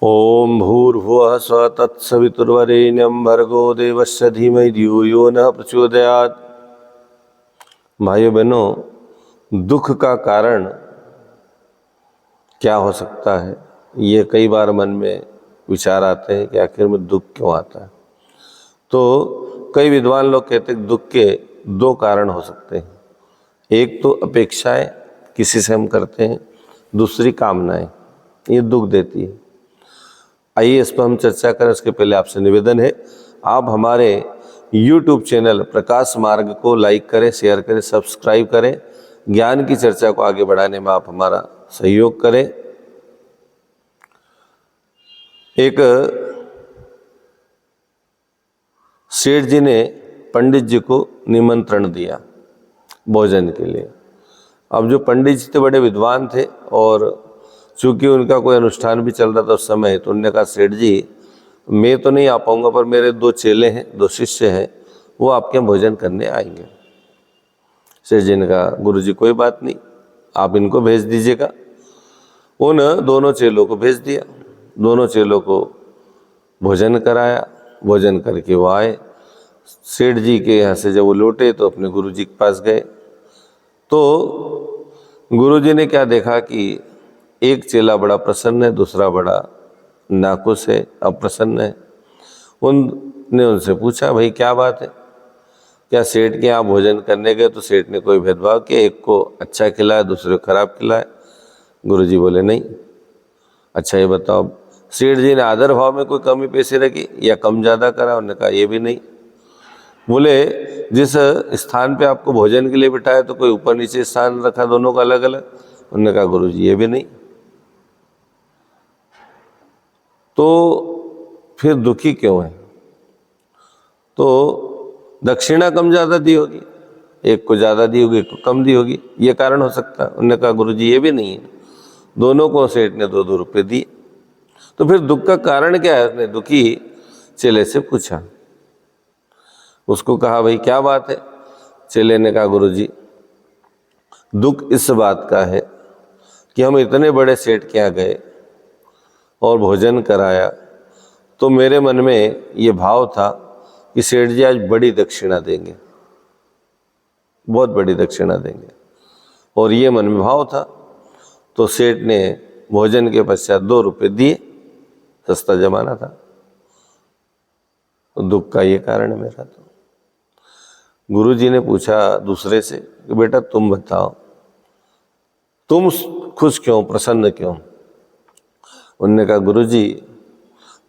ओम भूर्भुवः स्वः तत्सवितुर्वरेण्यं भर्गो देवस्य धीमहि धियो यो नः प्रचोदयात्। भाइयों बहनों, दुख का कारण क्या हो सकता है, ये कई बार मन में विचार आते हैं कि आखिर में दुख क्यों आता है। तो कई विद्वान लोग कहते हैं दुख के दो कारण हो सकते हैं। एक तो अपेक्षाएं किसी से हम करते हैं, दूसरी कामनाएं, ये दुख देती है। आइए इस पर हम चर्चा करें। उसके पहले आपसे निवेदन है, आप हमारे YouTube चैनल प्रकाश मार्ग को लाइक करें, शेयर करें, सब्सक्राइब करें। ज्ञान की चर्चा को आगे बढ़ाने में आप हमारा सहयोग करें। एक सेठ जी ने पंडित जी को निमंत्रण दिया भोजन के लिए। अब जो पंडित जी थे बड़े विद्वान थे और चूंकि उनका कोई अनुष्ठान भी चल रहा था उस समय, तो उन्होंने कहा सेठ जी मैं तो नहीं आ पाऊंगा, पर मेरे दो चेले हैं, दो शिष्य हैं, वो आपके यहाँ भोजन करने आएंगे। सेठ जी ने कहा गुरु जी कोई बात नहीं, आप इनको भेज दीजिएगा। उन दोनों चेलों को भेज दिया। दोनों चेलों को भोजन कराया। भोजन करके वो आए। सेठ जी के यहाँ से जब वो लौटे तो अपने गुरु जी के पास गए। तो गुरु जी ने क्या देखा कि एक चेला बड़ा प्रसन्न है, दूसरा बड़ा नाखुश है, अप्रसन्न है। उनने उनसे पूछा भाई क्या बात है, क्या सेठ के यहाँ भोजन करने गए तो सेठ ने कोई भेदभाव किया, एक को अच्छा खिलाया दूसरे को खराब खिलाया? गुरुजी बोले नहीं। अच्छा ये बताओ सेठ जी ने आदर भाव में कोई कमी पेशी रखी या कम ज़्यादा करा? उन्होंने कहा ये भी नहीं। बोले जिस स्थान पे आपको भोजन के लिए बिठाया तो कोई ऊपर नीचे स्थान रखा दोनों का अलग अलग? उन्होंने कहा गुरुजी ये भी नहीं। तो फिर दुखी क्यों है? तो दक्षिणा कम ज़्यादा दी होगी, एक को ज़्यादा दी होगी एक को कम दी होगी, ये कारण हो सकता है। उन्होंने कहा गुरुजी ये भी नहीं है। दोनों को सेठ ने 2-2 रुपये दिए। तो फिर दुख का कारण क्या है? उसने दुखी चेले से पूछा। उसको कहा भाई क्या बात है? चेले ने कहा गुरुजी दुख इस बात का है कि हम इतने बड़े सेठ के यहाँ गए और भोजन कराया तो मेरे मन में ये भाव था कि सेठ जी आज बड़ी दक्षिणा देंगे, बहुत बड़ी दक्षिणा देंगे, और ये मन में भाव था। तो सेठ ने भोजन के पश्चात 2 रुपये दिए, सस्ता जमाना था। तो दुख का ये कारण है मेरा। तो गुरु जी ने पूछा दूसरे से कि बेटा तुम बताओ, तुम खुश क्यों, प्रसन्न क्यों? उन्होंने कहा गुरु जी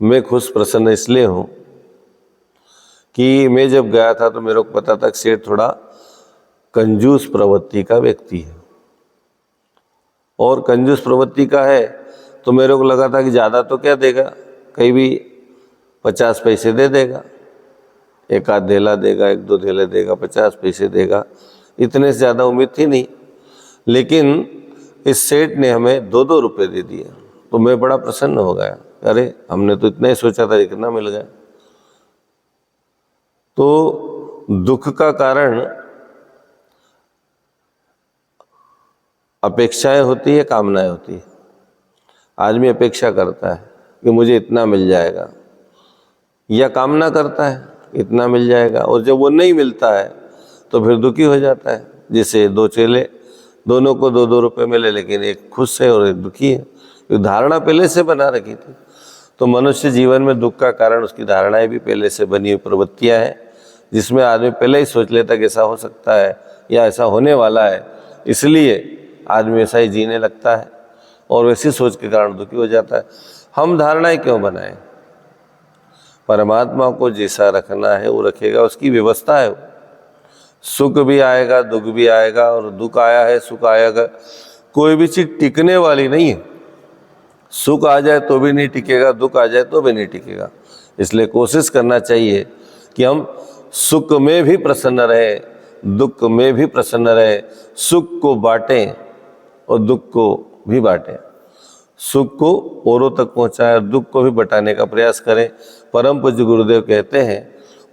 मैं खुश प्रसन्न इसलिए हूँ कि मैं जब गया था तो मेरे को पता था कि सेठ थोड़ा कंजूस प्रवृत्ति का व्यक्ति है, और कंजूस प्रवृत्ति का है तो मेरे को लगा था कि ज़्यादा तो क्या देगा, कहीं भी 50 पैसे दे देगा, एक आध धेला देगा, 1-2 धेले देगा, 50 पैसे देगा, इतने से ज़्यादा उम्मीद थी नहीं। लेकिन इस सेठ ने हमें 2-2 रुपये दे दिए तो मैं बड़ा प्रसन्न हो गया। अरे हमने तो इतना ही सोचा था, इतना मिल गया। तो दुख का कारण अपेक्षाएं होती है, कामनाएं होती है। आदमी अपेक्षा करता है कि मुझे इतना मिल जाएगा, या कामना करता है इतना मिल जाएगा, और जब वो नहीं मिलता है तो फिर दुखी हो जाता है। जैसे 2 चेले, दोनों को 2-2 रुपये मिले, लेकिन एक खुश है और एक दुखी है। एक धारणा पहले से बना रखी थी। तो मनुष्य जीवन में दुख का कारण उसकी धारणाएं भी पहले से बनी हुई प्रवृत्तियाँ हैं, जिसमें आदमी पहले ही सोच लेता कि ऐसा हो सकता है या ऐसा होने वाला है, इसलिए आदमी ऐसा ही जीने लगता है और वैसी सोच के कारण दुखी हो जाता है। हम धारणाएं क्यों बनाएं? परमात्मा को जैसा रखना है वो रखेगा, उसकी व्यवस्था है। सुख भी आएगा दुख भी आएगा, और दुख आया है सुख आएगा। कोई भी चीज टिकने वाली नहीं है। सुख आ जाए तो भी नहीं टिकेगा, दुख आ जाए तो भी नहीं टिकेगा। इसलिए कोशिश करना चाहिए कि हम सुख में भी प्रसन्न रहे, दुख में भी प्रसन्न रहे, सुख को बांटें और दुख को भी बांटें, सुख को औरों तक पहुँचाएं और दुख को भी बटाने का प्रयास करें। परम पूज्य गुरुदेव कहते हैं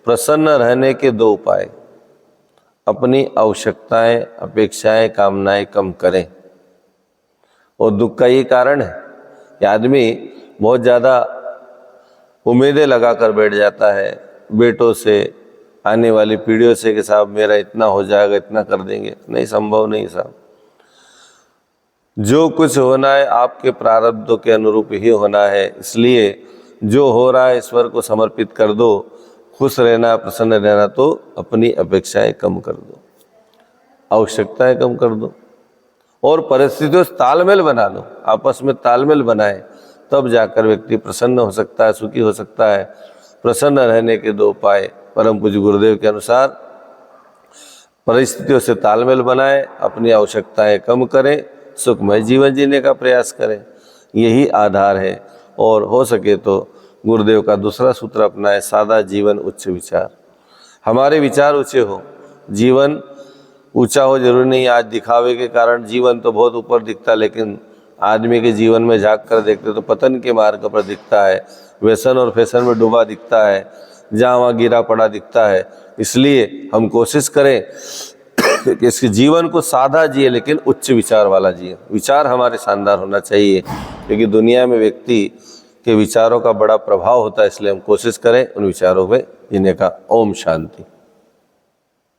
प्रसन्न रहने के 2 उपाय, अपनी आवश्यकताएं अपेक्षाएं कामनाएं कम करें। और दुख का ये कारण है कि आदमी बहुत ज़्यादा उम्मीदें लगा कर बैठ जाता है बेटों से, आने वाली पीढ़ियों से कि साहब मेरा इतना हो जाएगा, इतना कर देंगे। नहीं, संभव नहीं साहब। जो कुछ होना है आपके प्रारब्धों के अनुरूप ही होना है, इसलिए जो हो रहा है ईश्वर को समर्पित कर दो। खुश रहना, प्रसन्न रहना, तो अपनी अपेक्षाएं कम कर दो, आवश्यकताएं कम कर दो और परिस्थितियों से तालमेल बना लो। आपस में तालमेल बनाए, तब जाकर व्यक्ति प्रसन्न हो सकता है, सुखी हो सकता है। प्रसन्न रहने के 2 उपाय परम पूज्य गुरुदेव के अनुसार, परिस्थितियों से तालमेल बनाए, अपनी आवश्यकताएं कम करें, सुखमय जीवन जीने का प्रयास करें, यही आधार है। और हो सके तो गुरुदेव का दूसरा सूत्र अपनाएं, सादा जीवन उच्च विचार। हमारे विचार ऊंचे हो, जीवन ऊंचा हो जरूरी नहीं। आज दिखावे के कारण जीवन तो बहुत ऊपर दिखता, लेकिन आदमी के जीवन में झांक कर देखते तो पतन के मार्ग पर दिखता है, व्यसन और फैशन में डूबा दिखता है, जहाँ वहाँ गिरा पड़ा दिखता है। इसलिए हम कोशिश करें कि इसके जीवन को सादा जिए, लेकिन उच्च विचार वाला जिए। विचार हमारे शानदार होना चाहिए, क्योंकि दुनिया में व्यक्ति के विचारों का बड़ा प्रभाव होता है। इसलिए हम कोशिश करें उन विचारों में जीने का। ओम शांति।